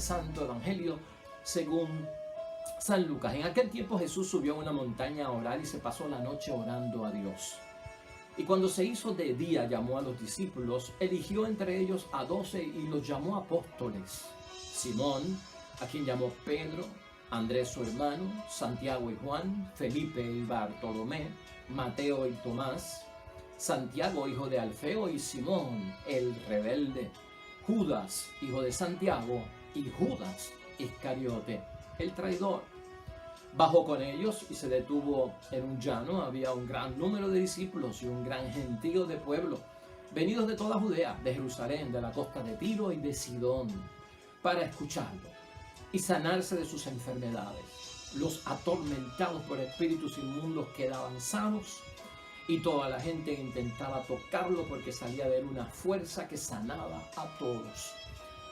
Santo Evangelio según San Lucas. En aquel tiempo Jesús subió a una montaña a orar y se pasó la noche orando a Dios. Y cuando se hizo de día llamó a los discípulos, eligió entre ellos a 12 y los llamó apóstoles. Simón, a quien llamó Pedro, Andrés su hermano, Santiago y Juan, Felipe y Bartolomé, Mateo y Tomás, Santiago hijo de Alfeo y Simón el rebelde, Judas hijo de Santiago y Judas Iscariote el traidor. Bajó con ellos y se detuvo en un llano. Había un gran número de discípulos y un gran gentío de pueblo, venidos de toda Judea, de Jerusalén, de la costa de Tiro y de Sidón, para escucharlo y sanarse de sus enfermedades. Los atormentados por espíritus inmundos quedaban sanos, y toda la gente intentaba tocarlo porque salía de él una fuerza que sanaba a todos.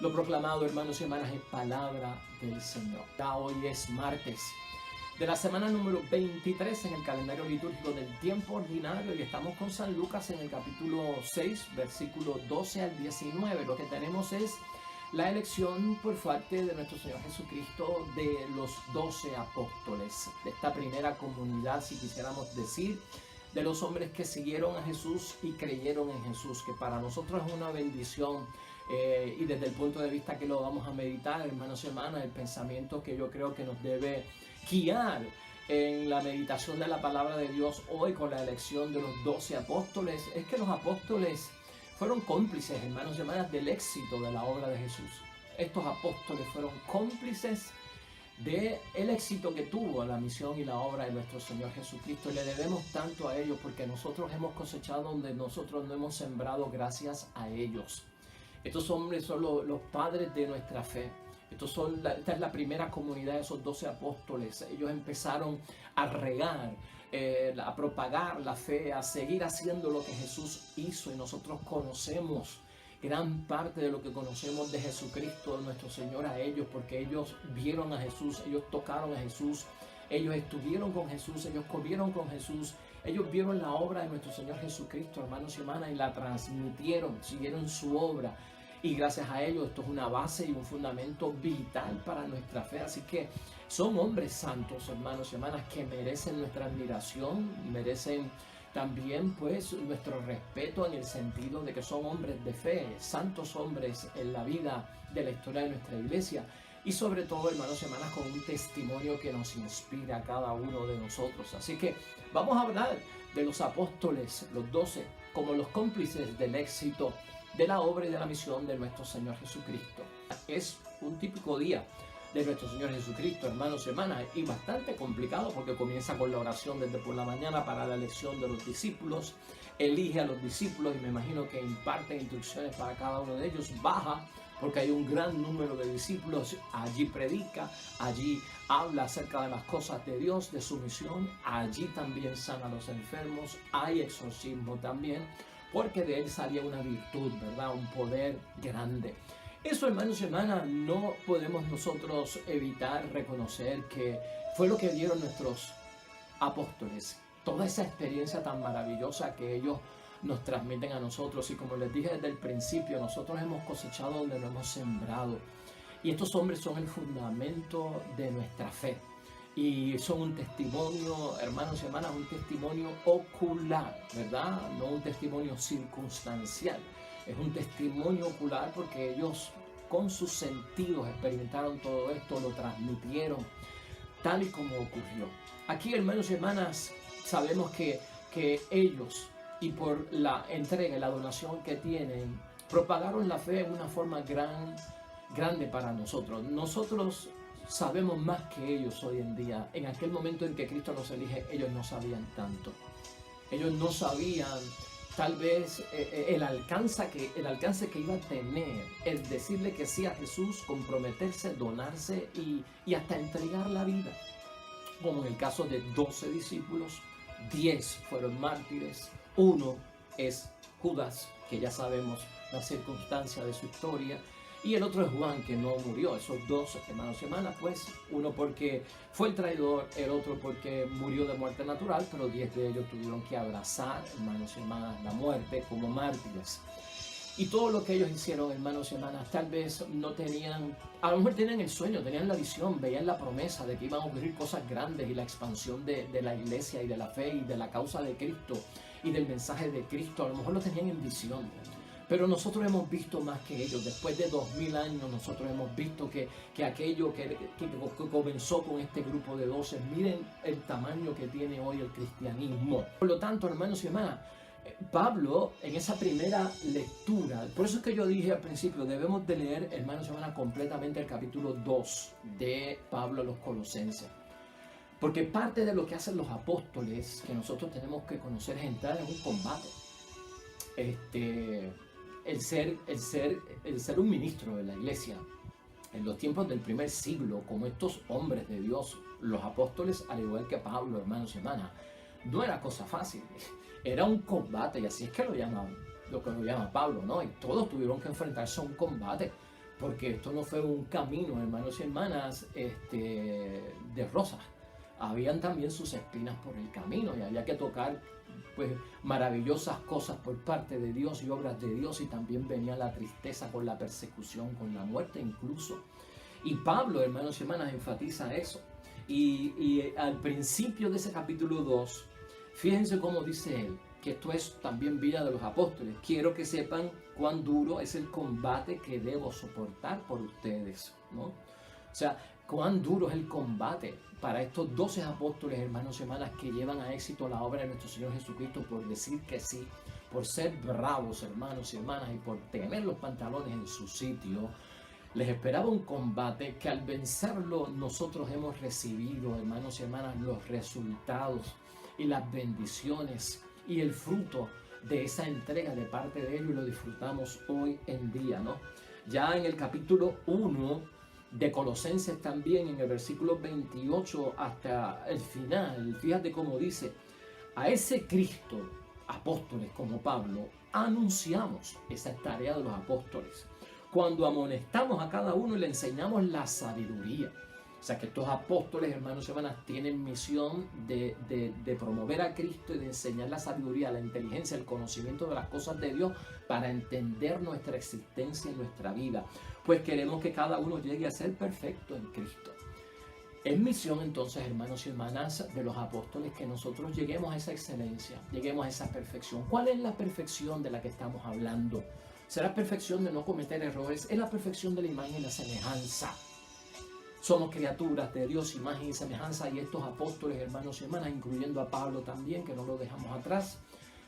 Lo proclamado, hermanos y hermanas, es palabra del Señor. Ya hoy es martes de la semana número 23 en el calendario litúrgico del tiempo ordinario, y estamos con San Lucas en el capítulo 6, versículo 12 al 19. Lo que tenemos es la elección por parte de nuestro Señor Jesucristo de los 12 apóstoles, de esta primera comunidad, si quisiéramos decir, de los hombres que siguieron a Jesús y creyeron en Jesús, que para nosotros es una bendición. Y desde el punto de vista que lo vamos a meditar, hermanos y hermanas, el pensamiento que yo creo que nos debe guiar en la meditación de la palabra de Dios hoy con la elección de los 12 apóstoles es que los apóstoles fueron cómplices, hermanos y hermanas, del éxito de la obra de Jesús. Estos apóstoles fueron cómplices del éxito que tuvo la misión y la obra de nuestro Señor Jesucristo. Y le debemos tanto a ellos porque nosotros hemos cosechado donde nosotros no hemos sembrado gracias a ellos. Estos hombres son los padres de nuestra fe. Esta es la primera comunidad de esos 12 apóstoles. Ellos empezaron a regar, a propagar la fe, a seguir haciendo lo que Jesús hizo. Y nosotros conocemos gran parte de lo que conocemos de Jesucristo, de nuestro Señor, a ellos, porque ellos vieron a Jesús, ellos tocaron a Jesús, ellos estuvieron con Jesús, ellos comieron con Jesús, ellos vieron la obra de nuestro Señor Jesucristo, hermanos y hermanas, y la transmitieron, siguieron su obra. Y gracias a ellos esto es una base y un fundamento vital para nuestra fe. Así que son hombres santos, hermanos y hermanas, que merecen nuestra admiración, merecen también pues nuestro respeto, en el sentido de que son hombres de fe, santos hombres en la vida de la historia de nuestra iglesia, y sobre todo, hermanos y hermanas, con un testimonio que nos inspira a cada uno de nosotros. Así que vamos a hablar de los apóstoles, los 12, como los cómplices del éxito de la obra y de la misión de nuestro Señor Jesucristo. Es un típico día de nuestro Señor Jesucristo, hermanos y hermanas, y bastante complicado porque comienza con la oración desde por la mañana para la elección de los discípulos, elige a los discípulos y me imagino que imparte instrucciones para cada uno de ellos, baja porque hay un gran número de discípulos, allí predica, allí habla acerca de las cosas de Dios, de su misión, allí también sana a los enfermos, hay exorcismo también, porque de él salía una virtud, ¿verdad? Un poder grande. Eso, hermanos y hermanas, no podemos nosotros evitar reconocer que fue lo que vieron nuestros apóstoles. Toda esa experiencia tan maravillosa que ellos nos transmiten a nosotros. Y como les dije desde el principio, nosotros hemos cosechado donde no hemos sembrado. Y estos hombres son el fundamento de nuestra fe. Y son un testimonio, hermanos y hermanas, un testimonio ocular, ¿verdad? No un testimonio circunstancial. Es un testimonio ocular porque ellos con sus sentidos experimentaron todo esto, lo transmitieron tal y como ocurrió. Aquí, hermanos y hermanas, sabemos que ellos, y por la entrega y la donación que tienen, propagaron la fe en una forma grande para nosotros. Nosotros sabemos más que ellos hoy en día. En aquel momento en que Cristo nos elige, ellos no sabían tanto. Ellos no sabían tal vez el alcance que iba a tener el decirle que sí a Jesús, comprometerse, donarse y hasta entregar la vida. Como en el caso de 12 discípulos, 10 fueron mártires, 1 es Judas, que ya sabemos la circunstancia de su historia, y el otro es Juan, que no murió. Esos dos, hermanos y hermanas, pues uno porque fue el traidor, el otro porque murió de muerte natural, pero 10 de ellos tuvieron que abrazar, hermanos y hermanas, la muerte como mártires. Y todo lo que ellos hicieron, hermanos y hermanas, tal vez no tenían, a lo mejor tenían el sueño, tenían la visión, veían la promesa de que iban a ocurrir cosas grandes y la expansión de la iglesia y de la fe y de la causa de Cristo y del mensaje de Cristo. A lo mejor lo tenían en visión. Pero nosotros hemos visto más que ellos. Después de 2000 años nosotros hemos visto que aquello que comenzó con este grupo de 12, miren el tamaño que tiene hoy el cristianismo. Por lo tanto, hermanos y hermanas, Pablo en esa primera lectura, por eso es que yo dije al principio, debemos de leer, hermanos y hermanas, completamente el capítulo 2 de Pablo a los Colosenses. Porque parte de lo que hacen los apóstoles, que nosotros tenemos que conocer, es entrar en un combate. El ser un ministro de la iglesia en los tiempos del primer siglo, como estos hombres de Dios, los apóstoles, al igual que Pablo, hermanos y hermanas, no era cosa fácil, era un combate, y así es que lo que lo llama Pablo, ¿no? Y todos tuvieron que enfrentarse a un combate, porque esto no fue un camino, hermanos y hermanas, de rosas. Habían también sus espinas por el camino y había que tocar pues maravillosas cosas por parte de Dios y obras de Dios, y también venía la tristeza con la persecución, con la muerte incluso. Y Pablo, hermanos y hermanas, enfatiza eso. Y al principio de ese capítulo 2, fíjense cómo dice él, que esto es también vida de los apóstoles. Quiero que sepan cuán duro es el combate que debo soportar por ustedes, ¿no? O sea, cuán duro es el combate para estos 12 apóstoles, hermanos y hermanas, que llevan a éxito la obra de nuestro Señor Jesucristo por decir que sí, por ser bravos, hermanos y hermanas, y por tener los pantalones en su sitio. Les esperaba un combate que al vencerlo nosotros hemos recibido, hermanos y hermanas, los resultados y las bendiciones y el fruto de esa entrega de parte de ellos, y lo disfrutamos hoy en día, ¿no? Ya en el capítulo 1 de Colosenses también, en el versículo 28 hasta el final, fíjate cómo dice: a ese Cristo, apóstoles como Pablo, anunciamos. Esa tarea de los apóstoles, cuando amonestamos a cada uno y le enseñamos la sabiduría. O sea que estos apóstoles, hermanos y hermanas, tienen misión de promover a Cristo y de enseñar la sabiduría, la inteligencia, el conocimiento de las cosas de Dios para entender nuestra existencia y nuestra vida. Pues queremos que cada uno llegue a ser perfecto en Cristo. Es misión entonces, hermanos y hermanas, de los apóstoles que nosotros lleguemos a esa excelencia, lleguemos a esa perfección. ¿Cuál es la perfección de la que estamos hablando? ¿Será perfección de no cometer errores? Es la perfección de la imagen y la semejanza. Somos criaturas de Dios, imagen y semejanza, y estos apóstoles, hermanos y hermanas, incluyendo a Pablo también, que no lo dejamos atrás,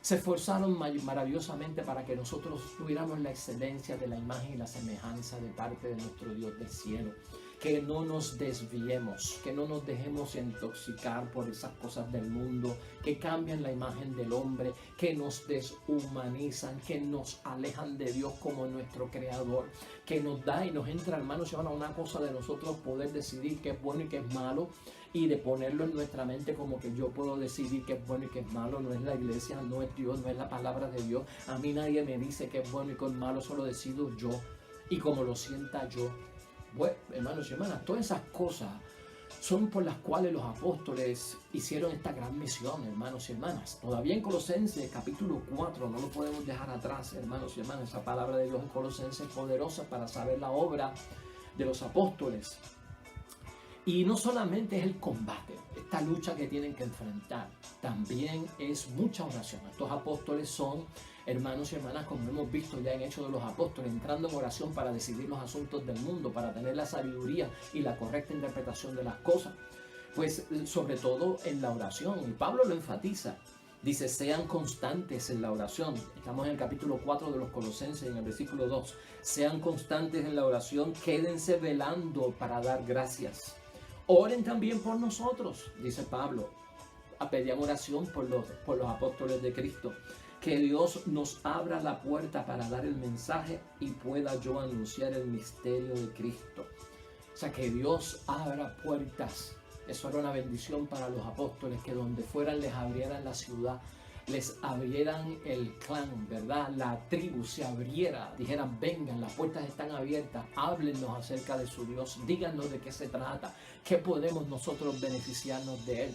se esforzaron maravillosamente para que nosotros tuviéramos la excelencia de la imagen y la semejanza de parte de nuestro Dios del cielo. Que no nos desviemos, que no nos dejemos intoxicar por esas cosas del mundo, que cambian la imagen del hombre, que nos deshumanizan, que nos alejan de Dios como nuestro creador, que nos da y nos entra, hermanos y hermanas, una cosa de nosotros poder decidir qué es bueno y qué es malo, y de ponerlo en nuestra mente como que yo puedo decidir qué es bueno y qué es malo. No es la iglesia, no es Dios, no es la palabra de Dios. A mí nadie me dice qué es bueno y qué es malo, solo decido yo y como lo sienta yo. Bueno, hermanos y hermanas, todas esas cosas son por las cuales los apóstoles hicieron esta gran misión, hermanos y hermanas. Todavía en Colosenses capítulo 4, no lo podemos dejar atrás, hermanos y hermanas. Esa palabra de Dios en Colosenses es poderosa para saber la obra de los apóstoles. Y no solamente es el combate, esta lucha que tienen que enfrentar, también es mucha oración. Estos apóstoles son, hermanos y hermanas, como hemos visto ya en Hechos de los Apóstoles, entrando en oración para decidir los asuntos del mundo, para tener la sabiduría y la correcta interpretación de las cosas. Pues sobre todo en la oración, y Pablo lo enfatiza. Dice, sean constantes en la oración. Estamos en el capítulo 4 de los Colosenses, en el versículo 2. Sean constantes en la oración, quédense velando para dar gracias. Oren también por nosotros, dice Pablo. Pedían oración por los apóstoles de Cristo. Que Dios nos abra la puerta para dar el mensaje y pueda yo anunciar el misterio de Cristo. O sea, que Dios abra puertas. Eso era una bendición para los apóstoles, que donde fueran les abrieran la ciudad, les abrieran el clan, ¿verdad? La tribu se abriera, dijeran, vengan, las puertas están abiertas, háblennos acerca de su Dios, díganos de qué se trata, qué podemos nosotros beneficiarnos de Él.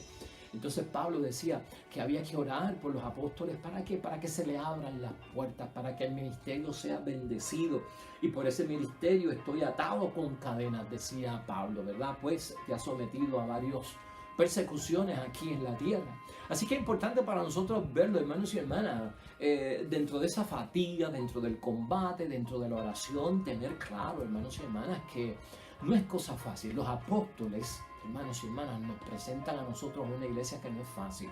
Entonces Pablo decía que había que orar por los apóstoles. ¿Para qué? Para que se le abran las puertas, para que el ministerio sea bendecido. Y por ese ministerio estoy atado con cadenas, decía Pablo, ¿verdad? Pues te ha sometido a varias persecuciones aquí en la tierra. Así que es importante para nosotros verlo, hermanos y hermanas, dentro de esa fatiga, dentro del combate, dentro de la oración, tener claro, hermanos y hermanas, que no es cosa fácil. Los apóstoles, hermanos y hermanas, nos presentan a nosotros una iglesia que no es fácil.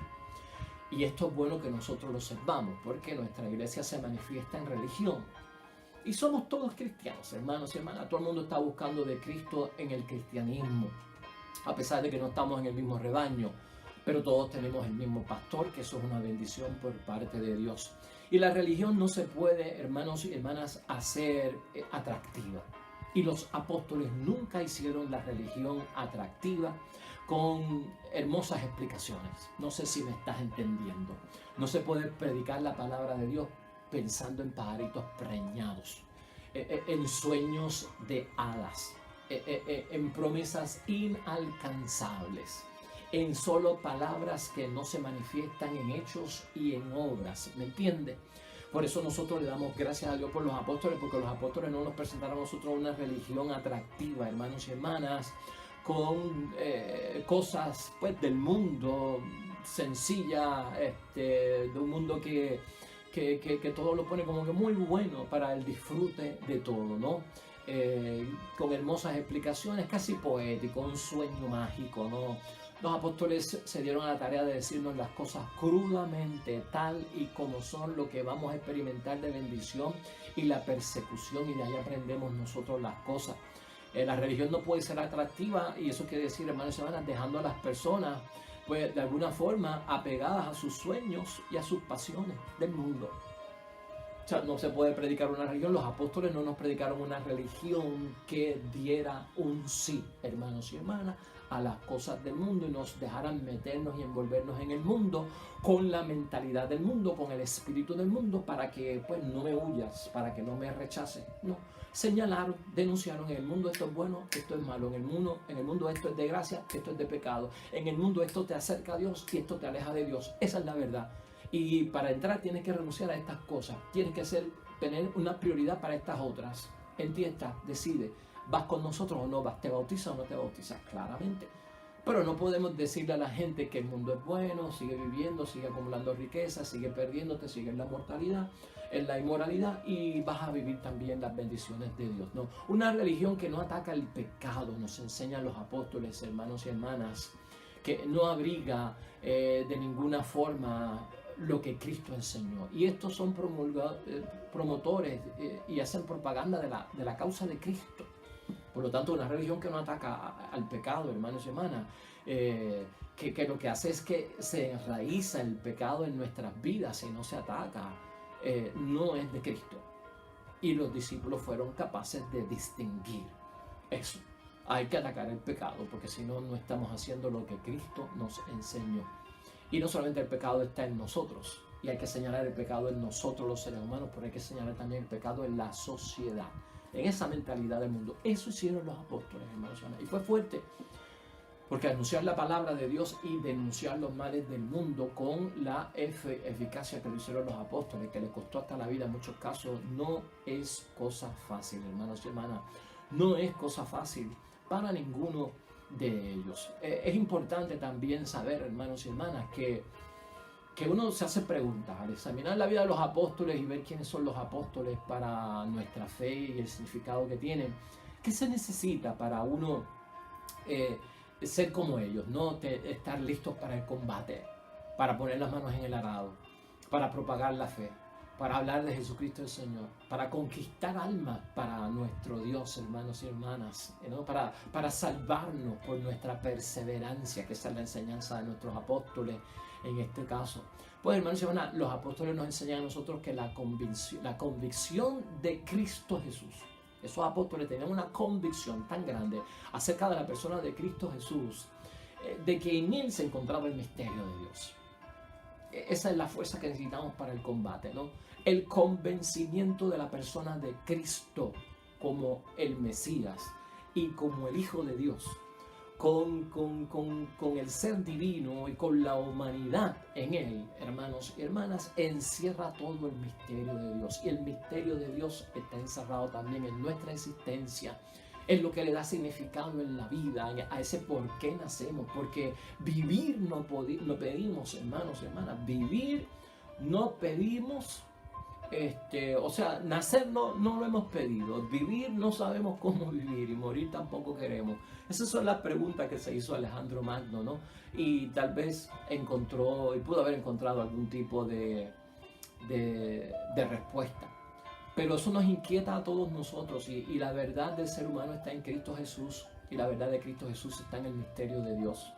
Y esto es bueno que nosotros lo sepamos, porque nuestra iglesia se manifiesta en religión. Y somos todos cristianos, hermanos y hermanas. Todo el mundo está buscando de Cristo en el cristianismo, a pesar de que no estamos en el mismo rebaño. Pero todos tenemos el mismo pastor, que eso es una bendición por parte de Dios. Y la religión no se puede, hermanos y hermanas, hacer atractiva. Y los apóstoles nunca hicieron la religión atractiva con hermosas explicaciones. No sé si me estás entendiendo. No se puede predicar la palabra de Dios pensando en pajaritos preñados, en sueños de hadas, en promesas inalcanzables, en solo palabras que no se manifiestan en hechos y en obras. ¿Me entiende? Por eso nosotros le damos gracias a Dios por los apóstoles, porque los apóstoles no nos presentaron a nosotros una religión atractiva, hermanos y hermanas, con cosas pues del mundo, sencilla, de un mundo que todo lo pone como que muy bueno para el disfrute de todo, ¿no? Con hermosas explicaciones, casi poético, un sueño mágico, ¿no? Los apóstoles se dieron a la tarea de decirnos las cosas crudamente, tal y como son, lo que vamos a experimentar de bendición y la persecución, y de ahí aprendemos nosotros las cosas. La religión no puede ser atractiva, y eso quiere decir, hermanos y hermanas, dejando a las personas, pues de alguna forma, apegadas a sus sueños y a sus pasiones del mundo. O sea, no se puede predicar una religión. Los apóstoles no nos predicaron una religión que diera un sí, hermanos y hermanas, a las cosas del mundo y nos dejaran meternos y envolvernos en el mundo con la mentalidad del mundo, con el espíritu del mundo, para que pues no me huyas, para que no me rechaces. No, señalaron, denunciaron: en el mundo esto es bueno, esto es malo, en el mundo esto es de gracia, esto es de pecado, en el mundo esto te acerca a Dios y esto te aleja de Dios. Esa es la verdad. Y para entrar tienes que renunciar a estas cosas, tienes que tener una prioridad para estas otras. Entiendes, decide, ¿vas con nosotros o no vas? ¿Te bautizas o no te bautizas? Claramente. Pero no podemos decirle a la gente que el mundo es bueno, sigue viviendo, sigue acumulando riquezas, sigue perdiéndote, sigue en la mortalidad, en la inmoralidad, y vas a vivir también las bendiciones de Dios. No, una religión que no ataca el pecado, nos enseñan los apóstoles, hermanos y hermanas, que no abriga de ninguna forma lo que Cristo enseñó. Y estos son promotores y hacen propaganda de la causa de Cristo. Por lo tanto, una religión que no ataca al pecado, hermanos y hermanas, que lo que hace es que se enraiza el pecado en nuestras vidas y no se ataca, no es de Cristo. Y los discípulos fueron capaces de distinguir eso. Hay que atacar el pecado, porque si no, no estamos haciendo lo que Cristo nos enseñó. Y no solamente el pecado está en nosotros, y hay que señalar el pecado en nosotros los seres humanos, pero hay que señalar también el pecado en la sociedad, en esa mentalidad del mundo. Eso hicieron los apóstoles, hermanos. Y fue fuerte, porque anunciar la palabra de Dios y denunciar los males del mundo con la eficacia que lo hicieron los apóstoles, que les costó hasta la vida en muchos casos, no es cosa fácil, hermanos y hermanas. No es cosa fácil para ninguno de ellos. Es importante también saber, hermanos y hermanas, que uno se hace preguntas al examinar la vida de los apóstoles y ver quiénes son los apóstoles para nuestra fe y el significado que tienen. ¿Qué se necesita para uno ser como ellos, ¿no? Estar listos para el combate, para poner las manos en el arado, para propagar la fe, para hablar de Jesucristo el Señor, para conquistar almas para nuestro Dios, hermanos y hermanas, ¿no? Para salvarnos por nuestra perseverancia, que esa es la enseñanza de nuestros apóstoles en este caso? Pues, hermanos y hermanas, los apóstoles nos enseñan a nosotros que la convicción de Cristo Jesús, esos apóstoles tenían una convicción tan grande acerca de la persona de Cristo Jesús, de que en Él se encontraba el misterio de Dios. Esa es la fuerza que necesitamos para el combate, ¿no? El convencimiento de la persona de Cristo como el Mesías y como el Hijo de Dios, con el ser divino y con la humanidad en él, hermanos y hermanas, encierra todo el misterio de Dios. Y el misterio de Dios está encerrado también en nuestra existencia, en lo que le da significado en la vida, a ese por qué nacemos. Porque vivir no pedimos, hermanos y hermanas, vivir no pedimos. O sea, nacer no lo hemos pedido, vivir no sabemos cómo vivir y morir tampoco queremos. Esas son las preguntas que se hizo Alejandro Magno, ¿no? Y tal vez encontró, y pudo haber encontrado algún tipo de respuesta. Pero eso nos inquieta a todos nosotros y la verdad del ser humano está en Cristo Jesús y la verdad de Cristo Jesús está en el misterio de Dios.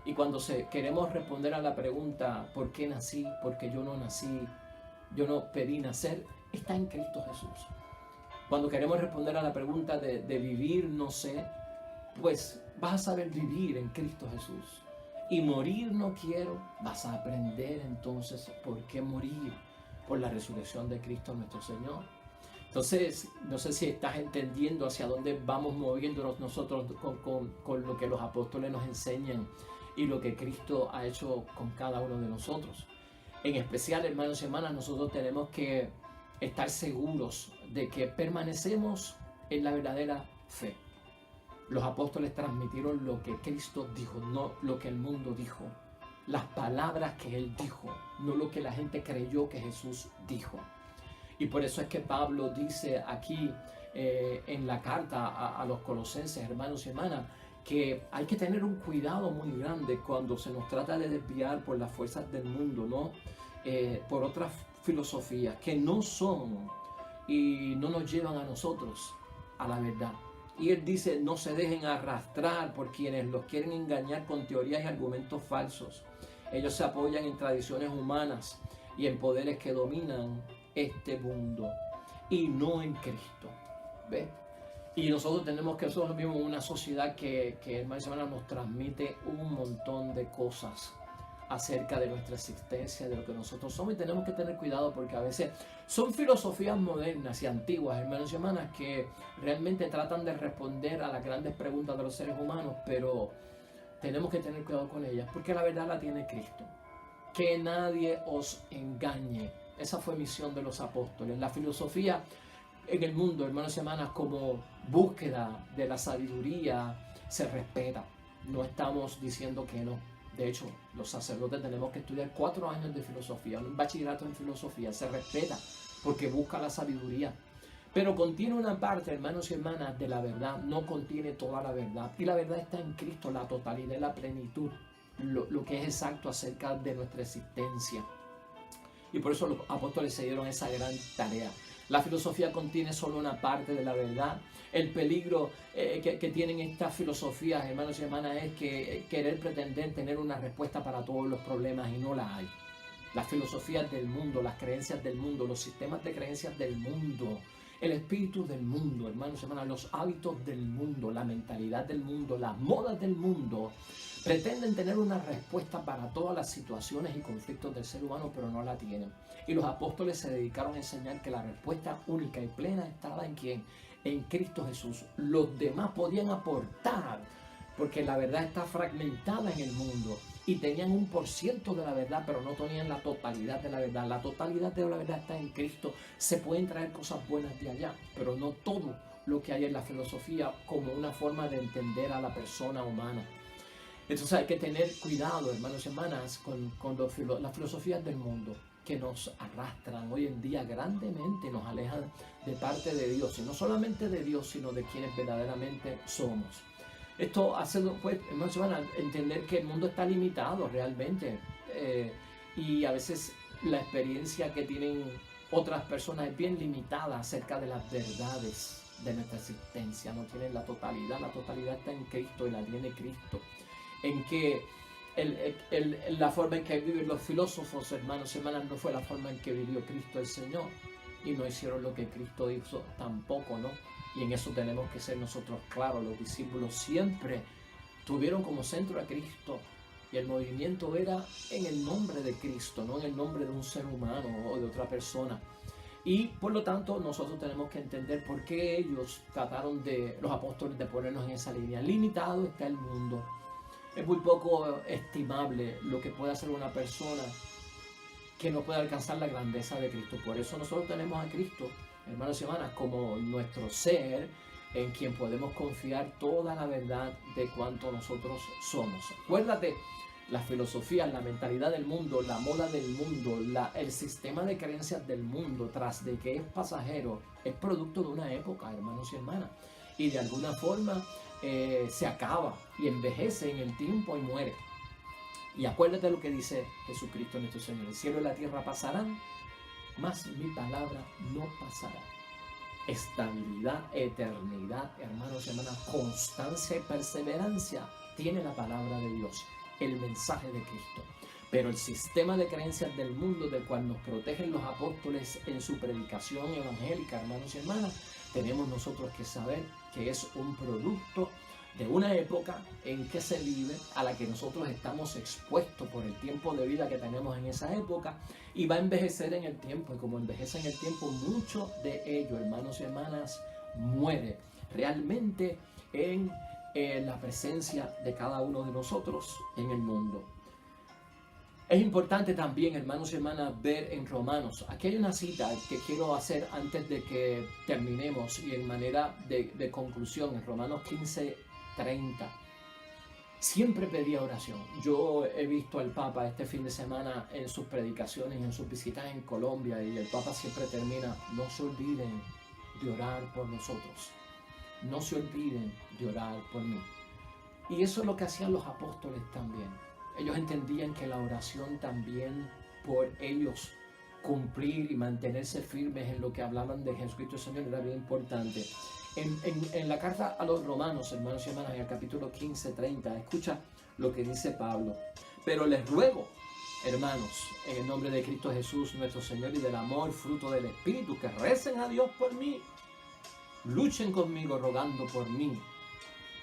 Y cuando queremos responder a la pregunta, ¿por qué nací? ¿Por qué yo no nací? Yo no pedí nacer, está en Cristo Jesús. Cuando queremos responder a la pregunta de vivir no sé, pues vas a saber vivir en Cristo Jesús. Y morir no quiero, vas a aprender entonces por qué morir, por la resurrección de Cristo nuestro Señor. Entonces, no sé si estás entendiendo hacia dónde vamos moviéndonos nosotros con lo que los apóstoles nos enseñan y lo que Cristo ha hecho con cada uno de nosotros. En especial, hermanos y hermanas, nosotros tenemos que estar seguros de que permanecemos en la verdadera fe. Los apóstoles transmitieron lo que Cristo dijo, no lo que el mundo dijo. Las palabras que Él dijo, no lo que la gente creyó que Jesús dijo. Y por eso es que Pablo dice aquí en la carta a los colosenses, hermanos y hermanas, que hay que tener un cuidado muy grande cuando se nos trata de desviar por las fuerzas del mundo, ¿no? Por otras filosofías que no son y no nos llevan a nosotros a la verdad. Y él dice, no se dejen arrastrar por quienes los quieren engañar con teorías y argumentos falsos. Ellos se apoyan en tradiciones humanas y en poderes que dominan este mundo y no en Cristo. ¿Ves? Y nosotros vivimos en una sociedad que hermanos y hermanas, nos transmite un montón de cosas acerca de nuestra existencia, de lo que nosotros somos, y tenemos que tener cuidado porque a veces son filosofías modernas y antiguas, hermanos y hermanas, que realmente tratan de responder a las grandes preguntas de los seres humanos, pero tenemos que tener cuidado con ellas porque la verdad la tiene Cristo. Que nadie os engañe. Esa fue misión de los apóstoles. La filosofía en el mundo, hermanos y hermanas, como búsqueda de la sabiduría, se respeta. No estamos diciendo que no. De hecho, los sacerdotes tenemos que estudiar 4 años de filosofía, un bachillerato en filosofía. Se respeta porque busca la sabiduría. Pero contiene una parte, hermanos y hermanas, de la verdad. No contiene toda la verdad. Y la verdad está en Cristo, la totalidad y la plenitud. Lo que es exacto acerca de nuestra existencia. Y por eso los apóstoles se dieron esa gran tarea. La filosofía contiene solo una parte de la verdad. El peligro que tienen estas filosofías, hermanos y hermanas, es que querer pretender tener una respuesta para todos los problemas y no la hay. Las filosofías del mundo, las creencias del mundo, los sistemas de creencias del mundo, el espíritu del mundo, hermanos y hermanas, los hábitos del mundo, la mentalidad del mundo, las modas del mundo, pretenden tener una respuesta para todas las situaciones y conflictos del ser humano, pero no la tienen. Y los apóstoles se dedicaron a enseñar que la respuesta única y plena estaba en ¿quién? En Cristo Jesús. Los demás podían aportar, porque la verdad está fragmentada en el mundo. Y tenían 1% de la verdad, pero no tenían la totalidad de la verdad. La totalidad de la verdad está en Cristo. Se pueden traer cosas buenas de allá, pero no todo lo que hay en la filosofía como una forma de entender a la persona humana. Entonces hay que tener cuidado, hermanos y hermanas, con las filosofías del mundo que nos arrastran hoy en día grandemente, nos alejan de parte de Dios. Y no solamente de Dios, sino de quienes verdaderamente somos. Esto hace, pues, hermanos y hermanas, entender que el mundo está limitado realmente. Y a veces la experiencia que tienen otras personas es bien limitada acerca de las verdades de nuestra existencia. No tienen la totalidad está en Cristo y la tiene Cristo. En que la forma en que viven los filósofos, hermanos y hermanas, no fue la forma en que vivió Cristo el Señor. Y no hicieron lo que Cristo hizo tampoco, ¿no? Y en eso tenemos que ser nosotros claros. Los discípulos siempre tuvieron como centro a Cristo. Y el movimiento era en el nombre de Cristo, no en el nombre de un ser humano o de otra persona. Y por lo tanto nosotros tenemos que entender por qué ellos trataron los apóstoles, de ponernos en esa línea. Limitado está el mundo. Es muy poco estimable lo que puede hacer una persona que no puede alcanzar la grandeza de Cristo. Por eso nosotros tenemos a Cristo, hermanos y hermanas, como nuestro ser, en quien podemos confiar toda la verdad de cuánto nosotros somos. Acuérdate, las filosofías, la mentalidad del mundo, la moda del mundo, el sistema de creencias del mundo, tras de que es pasajero, es producto de una época, hermanos y hermanas. Y de alguna forma se acaba y envejece en el tiempo y muere. Y acuérdate lo que dice Jesucristo nuestro Señor: el cielo y la tierra pasarán, mas mi palabra no pasará. Estabilidad, eternidad, hermanos y hermanas, constancia y perseverancia tiene la palabra de Dios, el mensaje de Cristo. Pero el sistema de creencias del mundo, del cual nos protegen los apóstoles en su predicación evangélica, hermanos y hermanas, tenemos nosotros que saber que es un producto de una época en que se vive, a la que nosotros estamos expuestos por el tiempo de vida que tenemos en esa época, y va a envejecer en el tiempo. Y como envejece en el tiempo, mucho de ello, hermanos y hermanas, muere realmente en la presencia de cada uno de nosotros en el mundo. Es importante también, hermanos y hermanas, ver en Romanos. Aquí hay una cita que quiero hacer antes de que terminemos, y en manera de conclusión, en Romanos 15:30. Siempre pedía oración. Yo he visto al Papa este fin de semana en sus predicaciones, en sus visitas en Colombia, y el Papa siempre termina: no se olviden de orar por nosotros. No se olviden de orar por mí. Y eso es lo que hacían los apóstoles también. Ellos entendían que la oración también, por ellos cumplir y mantenerse firmes en lo que hablaban de Jesucristo Señor, era bien importante. En la carta a los romanos, hermanos y hermanas, en el capítulo 15:30, escucha lo que dice Pablo: pero les ruego, hermanos, en el nombre de Cristo Jesús nuestro Señor y del amor, fruto del Espíritu, que recen a Dios por mí, luchen conmigo rogando por mí,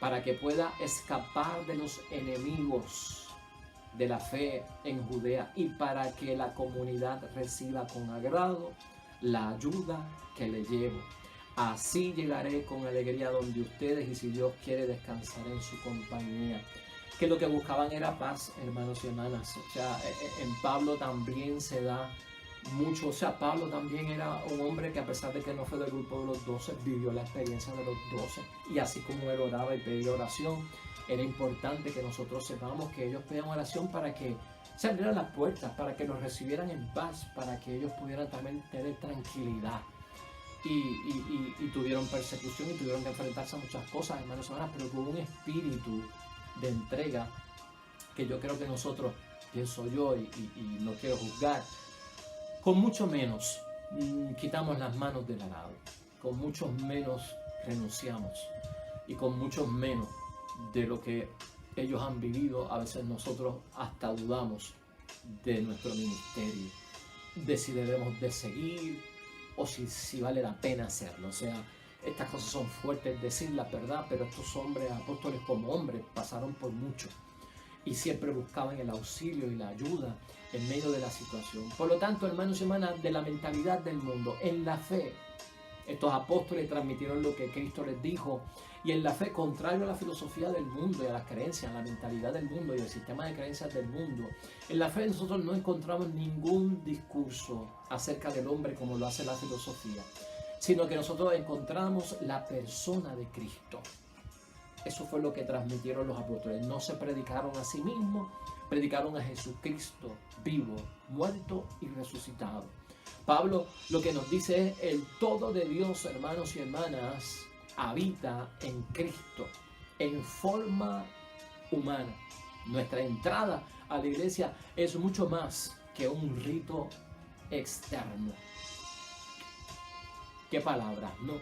para que pueda escapar de los enemigos de la fe en Judea, y para que la comunidad reciba con agrado la ayuda que le llevo. Así llegaré con alegría donde ustedes, y si Dios quiere, descansar en su compañía. Que lo que buscaban era paz, hermanos y hermanas. O sea, en Pablo también se da mucho. O sea, Pablo también era un hombre que, a pesar de que no fue del grupo de los 12, vivió la experiencia de los 12. Y así como él oraba y pedía oración, era importante que nosotros sepamos que ellos pedían oración para que se abrieran las puertas, para que los recibieran en paz, para que ellos pudieran también tener tranquilidad. Y tuvieron persecución y tuvieron que enfrentarse a muchas cosas, hermanos y hermanas, pero con un espíritu de entrega que yo creo que nosotros, pienso yo, y no quiero juzgar, con mucho menos quitamos las manos del arado, con muchos menos renunciamos, y con muchos menos de lo que ellos han vivido, a veces nosotros hasta dudamos de nuestro ministerio, de si debemos de seguir o si vale la pena hacerlo. O sea, estas cosas son fuertes decirlas, ¿verdad? Pero estos hombres, apóstoles como hombres, pasaron por mucho y siempre buscaban el auxilio y la ayuda en medio de la situación. Por lo tanto, hermanos y hermanas, de la mentalidad del mundo, en la fe, estos apóstoles transmitieron lo que Cristo les dijo, y en la fe, contrario a la filosofía del mundo y a las creencias, a la mentalidad del mundo y al sistema de creencias del mundo, en la fe nosotros no encontramos ningún discurso acerca del hombre como lo hace la filosofía, sino que nosotros encontramos la persona de Cristo. Eso fue lo que transmitieron los apóstoles. No se predicaron a sí mismos, predicaron a Jesucristo vivo, muerto y resucitado. Pablo lo que nos dice es: el todo de Dios, hermanos y hermanas, habita en Cristo en forma humana. Nuestra entrada a la iglesia es mucho más que un rito externo. ¿Qué palabras? No.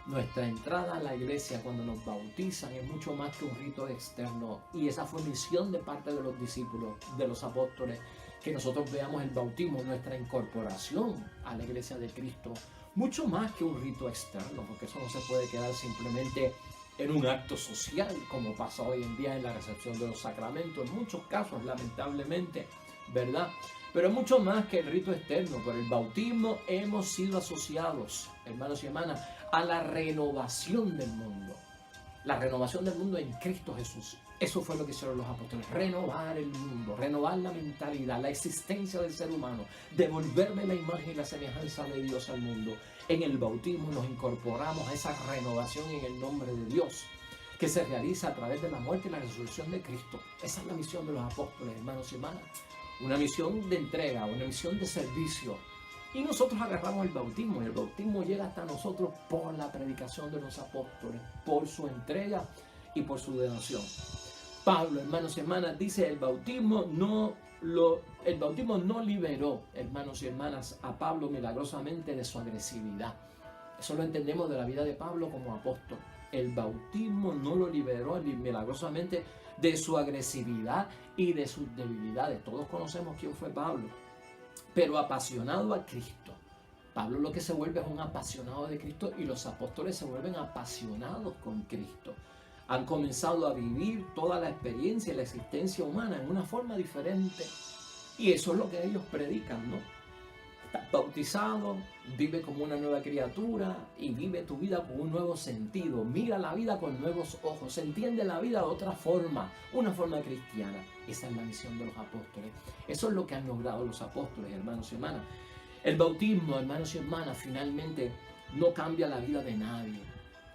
Nuestra entrada a la iglesia cuando nos bautizan es mucho más que un rito externo, y esa fue misión de parte de los discípulos, de los apóstoles, que nosotros veamos el bautismo, nuestra incorporación a la iglesia de Cristo, mucho más que un rito externo, porque eso no se puede quedar simplemente en un acto social, como pasa hoy en día en la recepción de los sacramentos, en muchos casos, lamentablemente, ¿verdad? Pero es mucho más que el rito externo. Por el bautismo hemos sido asociados, hermanos y hermanas, a la renovación del mundo. La renovación del mundo en Cristo Jesús. Eso fue lo que hicieron los apóstoles. Renovar el mundo, renovar la mentalidad, la existencia del ser humano. Devolverle la imagen y la semejanza de Dios al mundo. En el bautismo nos incorporamos a esa renovación en el nombre de Dios, que se realiza a través de la muerte y la resurrección de Cristo. Esa es la misión de los apóstoles, hermanos y hermanas. Una misión de entrega, una misión de servicio. Y nosotros agarramos el bautismo, y el bautismo llega hasta nosotros por la predicación de los apóstoles, por su entrega y por su donación. Pablo, hermanos y hermanas, dice el bautismo no liberó, hermanos y hermanas, a Pablo milagrosamente de su agresividad. Eso lo entendemos de la vida de Pablo como apóstol. El bautismo no lo liberó milagrosamente de su agresividad y de sus debilidades. Todos conocemos quién fue Pablo, pero apasionado a Cristo. Pablo lo que se vuelve es un apasionado de Cristo, y los apóstoles se vuelven apasionados con Cristo. Han comenzado a vivir toda la experiencia y la existencia humana en una forma diferente. Y eso es lo que ellos predican, ¿no? Estás bautizado, vive como una nueva criatura y vive tu vida con un nuevo sentido. Mira la vida con nuevos ojos. Entiende la vida de otra forma, una forma cristiana. Esa es la misión de los apóstoles. Eso es lo que han logrado los apóstoles, hermanos y hermanas. El bautismo, hermanos y hermanas, finalmente no cambia la vida de nadie.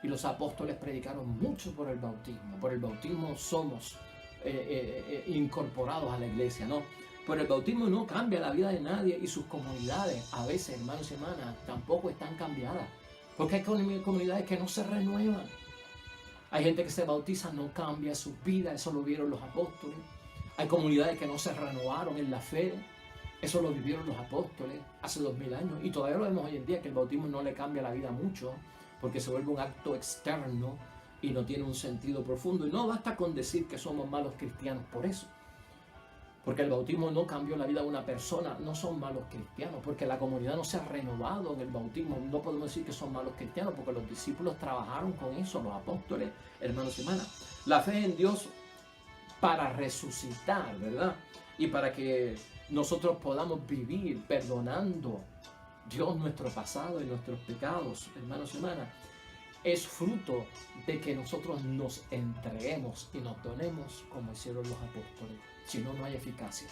Y los apóstoles predicaron mucho por el bautismo. Por el bautismo somos incorporados a la iglesia, ¿no? Pero el bautismo no cambia la vida de nadie, y sus comunidades, a veces, hermanos y hermanas, tampoco están cambiadas. Porque hay comunidades que no se renuevan. Hay gente que se bautiza, no cambia su vida, eso lo vieron los apóstoles. Hay comunidades que no se renovaron en la fe, eso lo vivieron los apóstoles hace 2000 años. Y todavía lo vemos hoy en día, que el bautismo no le cambia la vida mucho, porque se vuelve un acto externo y no tiene un sentido profundo. Y no basta con decir que somos malos cristianos por eso. Porque el bautismo no cambió la vida de una persona, no son malos cristianos, porque la comunidad no se ha renovado en el bautismo. No podemos decir que son malos cristianos, porque los discípulos trabajaron con eso, los apóstoles, hermanos y hermanas. La fe en Dios para resucitar, ¿verdad? Y para que nosotros podamos vivir perdonando Dios nuestro pasado y nuestros pecados, hermanos y hermanas, es fruto de que nosotros nos entreguemos y nos donemos como hicieron los apóstoles. Si no, no hay eficacia.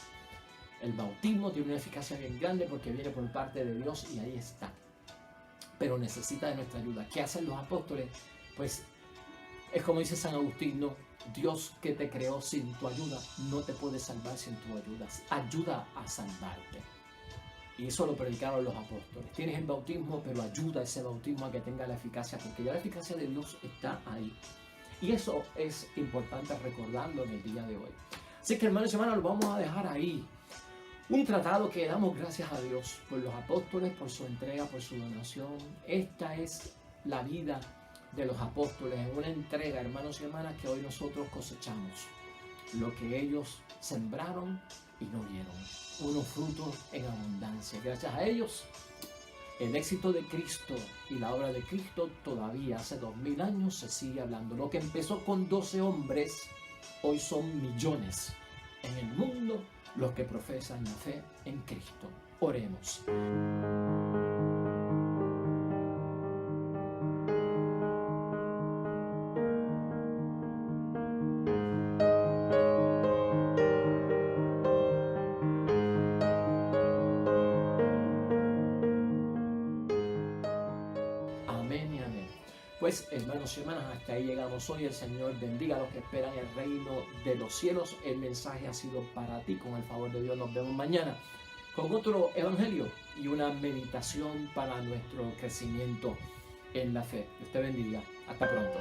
El bautismo tiene una eficacia bien grande porque viene por parte de Dios y ahí está. Pero necesita de nuestra ayuda. ¿Qué hacen los apóstoles? Pues es como dice San Agustín, ¿no? Dios que te creó sin tu ayuda no te puede salvar sin tu ayuda. Ayuda a salvarte. Y eso lo predicaron los apóstoles. Tienes el bautismo, pero ayuda a ese bautismo a que tenga la eficacia, porque ya la eficacia de Dios está ahí. Y eso es importante recordarlo en el día de hoy. Así que, hermanos y hermanas, lo vamos a dejar ahí. Un tratado que damos gracias a Dios por los apóstoles, por su entrega, por su donación. Esta es la vida de los apóstoles en una entrega, hermanos y hermanas, que hoy nosotros cosechamos. Lo que ellos sembraron y no vieron. Unos frutos en abundancia. Gracias a ellos, el éxito de Cristo y la obra de Cristo todavía hace 2000 años se sigue hablando. Lo que empezó con 12 hombres, hoy son millones en el mundo los que profesan la fe en Cristo. Oremos. Amén y amén. Pues, hermanos y hermanas, hasta ahí llegamos hoy. El Señor bendiga a los que esperan el reino de los cielos. El mensaje ha sido para ti. Con el favor de Dios nos vemos mañana con otro evangelio y una meditación para nuestro crecimiento en la fe. Dios te bendiga. Hasta pronto.